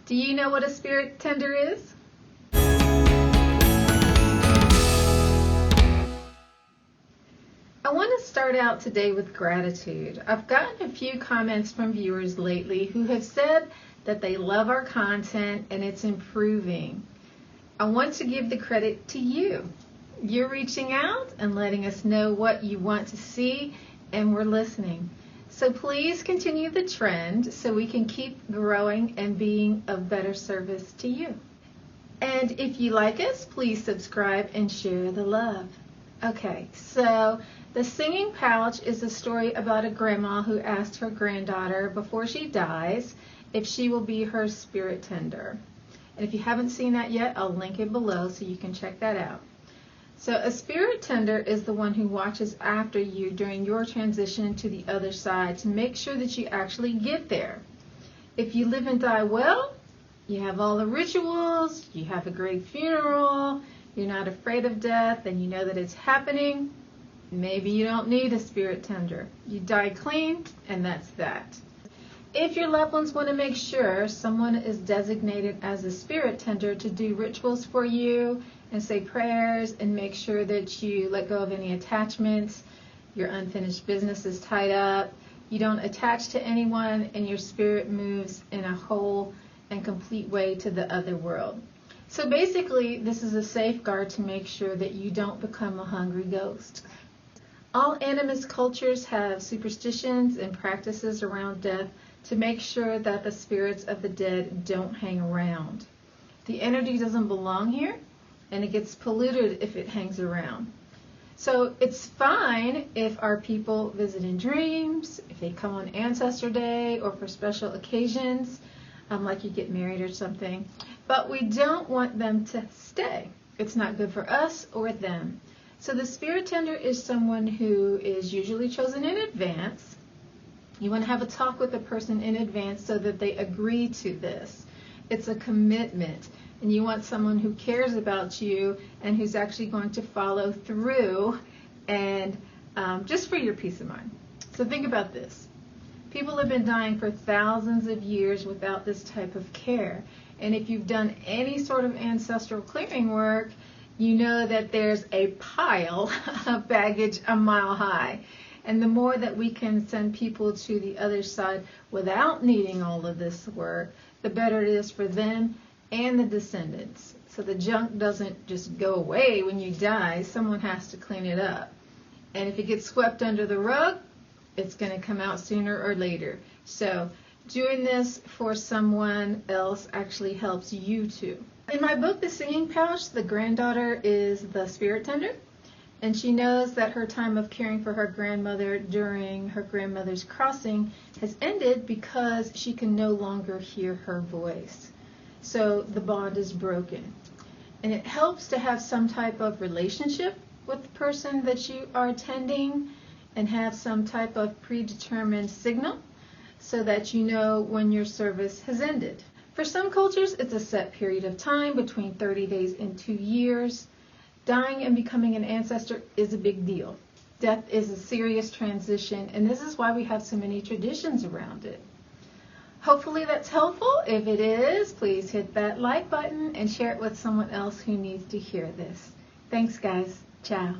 Do you know what a spirit tender is? I want to start out today with gratitude. I've gotten a few comments from viewers lately who have said that they love our content and it's improving. I want to give the credit to you. You're reaching out and letting us know what you want to see, and we're listening. So please continue the trend so we can keep growing and being of better service to you. And if you like us, please subscribe and share the love. Okay, so The Singing Pouch is a story about a grandma who asked her granddaughter before she dies if she will be her spirit tender. And if you haven't seen that yet, I'll link it below so you can check that out. So a spirit tender is the one who watches after you during your transition to the other side to make sure that you actually get there. If you live and die well, you have all the rituals, you have a great funeral, you're not afraid of death, and you know that it's happening, maybe you don't need a spirit tender. You die clean, and that's that. If your loved ones want to make sure someone is designated as a spirit tender to do rituals for you and say prayers and make sure that you let go of any attachments, your unfinished business is tied up, you don't attach to anyone, and your spirit moves in a whole and complete way to the other world. So basically, this is a safeguard to make sure that you don't become a hungry ghost. All animist cultures have superstitions and practices around death to make sure that the spirits of the dead don't hang around. The energy doesn't belong here, and it gets polluted if it hangs around. So it's fine if our people visit in dreams, if they come on Ancestor Day or for special occasions, like you get married or something, but we don't want them to stay. It's not good for us or them. So the spirit tender is someone who is usually chosen in advance. You want to have a talk with the person in advance so that they agree to this. It's a commitment, and you want someone who cares about you and who's actually going to follow through, and just for your peace of mind. So think about this. People have been dying for thousands of years without this type of care. And if you've done any sort of ancestral clearing work, you know that there's a pile of baggage a mile high. And the more that we can send people to the other side without needing all of this work, the better it is for them and the descendants. So the junk doesn't just go away when you die. Someone has to clean it up. And if it gets swept under the rug, it's going to come out sooner or later. So doing this for someone else actually helps you too. In my book, The Singing Pouch, the granddaughter is the spirit tender. And she knows that her time of caring for her grandmother during her grandmother's crossing has ended because she can no longer hear her voice. So the bond is broken. And it helps to have some type of relationship with the person that you are attending and have some type of predetermined signal so that you know when your service has ended. For some cultures, it's a set period of time between 30 days and 2 years. Dying and becoming an ancestor is a big deal. Death is a serious transition, and this is why we have so many traditions around it. Hopefully that's helpful. If it is, please hit that like button and share it with someone else who needs to hear this. Thanks, guys. Ciao.